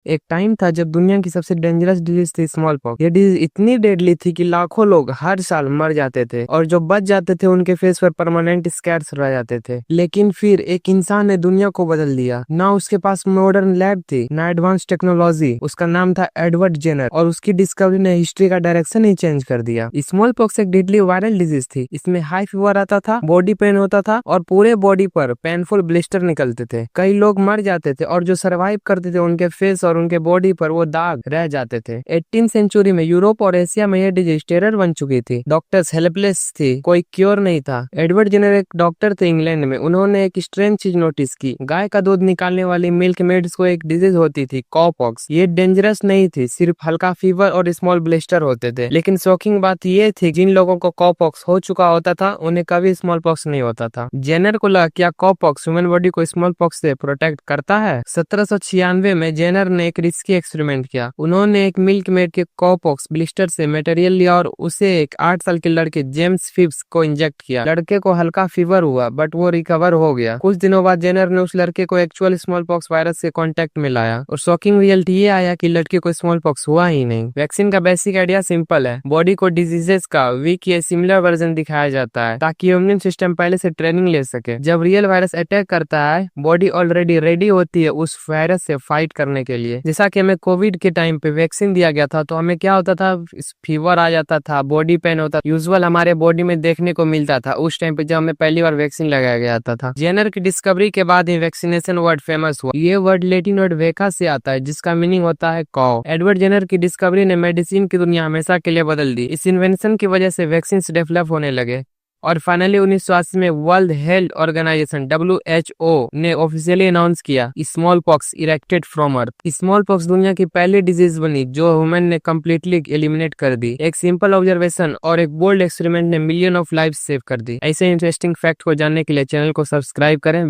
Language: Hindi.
एक टाइम था जब दुनिया की सबसे डेंजरस डिजीज थी स्मॉल पॉक्स। ये डिजीज इतनी डेडली थी कि लाखों लोग हर साल मर जाते थे और जो बच जाते थे उनके फेस पर परमानेंट स्कैर्स रह जाते थे। लेकिन फिर एक इंसान ने दुनिया को बदल दिया। ना उसके पास मॉडर्न लैब थी, ना एडवांस टेक्नोलॉजी। उसका नाम था एडवर्ड जेनर और उसकी डिस्कवरी ने हिस्ट्री का डायरेक्शन ही चेंज कर दिया। स्मॉल पॉक्स एक डेडली वायरल डिजीज थी। इसमें हाई फीवर आता था, बॉडी पेन होता था और पूरे बॉडी पर पेनफुल ब्लिस्टर निकलते थे। कई लोग मर जाते थे और जो सर्वाइव करते थे उनके फेस और उनके बॉडी पर वो दाग रह जाते थे। 18वीं सेंचुरी में यूरोप और एशिया में यह डिजीज टेरर बन चुकी थी। डॉक्टर्स हेल्पलेस थी, कोई क्योर नहीं था। एडवर्ड जेनर एक डॉक्टर थे इंग्लैंड में। उन्होंने एक स्ट्रेंज चीज नोटिस की। गाय का दूध निकालने वाली मिल्क मेड्स को एक डिजीज होती थी, कॉपॉक्स। ये डेंजरस नहीं थी, सिर्फ हल्का फीवर और स्मॉल ब्लिस्टर होते थे। लेकिन शॉकिंग बात ये थी, जिन लोगों को कॉपॉक्स हो चुका होता था उन्हें कभी स्मॉल पॉक्स नहीं होता था। जेनर को लगा क्या कॉपॉक्स ह्यूमन बॉडी को स्मॉल पॉक्स से प्रोटेक्ट करता है। 1796 में जेनर ने एक रिस्की एक्सपेरिमेंट किया। उन्होंने एक मिल्क मेड के कॉपॉक्स ब्लिस्टर से मटेरियल लिया और उसे एक 8 साल के लड़के जेम्स फिप्स को इंजेक्ट किया। लड़के को हल्का फीवर हुआ बट वो रिकवर हो गया। कुछ दिनों बाद जेनर ने उस लड़के को एक्चुअल स्मॉल पॉक्स वायरस से कांटेक्ट में लाया और शॉकिंग रिजल्ट ये आया कि लड़के को स्मॉल पॉक्स हुआ ही नहीं। वैक्सीन का बेसिक आइडिया सिंपल है। बॉडी को डिजीजेस का वीक या सिमिलर वर्जन दिखाया जाता है ताकि इम्यून सिस्टम पहले से ट्रेनिंग ले सके। जब रियल वायरस अटैक करता है, बॉडी ऑलरेडी रेडी होती है उस वायरस से फाइट करने के लिए। जैसा कि हमें कोविड के टाइम पे वैक्सीन दिया गया था तो हमें क्या होता था, फीवर आ जाता था, बॉडी पेन होता, यूजुअल हमारे बॉडी में देखने को मिलता था उस टाइम पे जब हमें पहली बार वैक्सीन लगाया गया था। जेनर की डिस्कवरी के बाद ही वैक्सीनेशन वर्ड फेमस हुआ। ये वर्ड लैटिन वर्ड वेका से आता है जिसका मीनिंग होता है कॉ। एडवर्ड जेनर की डिस्कवरी ने मेडिसिन की दुनिया हमेशा के लिए बदल दी। इस इन्वेंशन की वजह से वैक्सीन डेवलप होने लगे और फाइनली 1980 में वर्ल्ड हेल्थ ऑर्गेनाइजेशन WHO ने ऑफिशियली अनाउंस किया small pox erected from earth. Small pox दुनिया की पहली डिजीज बनी जो ह्यूमन ने कम्प्लीटली एलिमिनेट कर दी। एक सिंपल ऑब्जर्वेशन और एक बोल्ड एक्सपेरिमेंट ने मिलियन ऑफ लाइफ सेव कर दी। ऐसे इंटरेस्टिंग फैक्ट को जानने के लिए चैनल को सब्सक्राइब करें।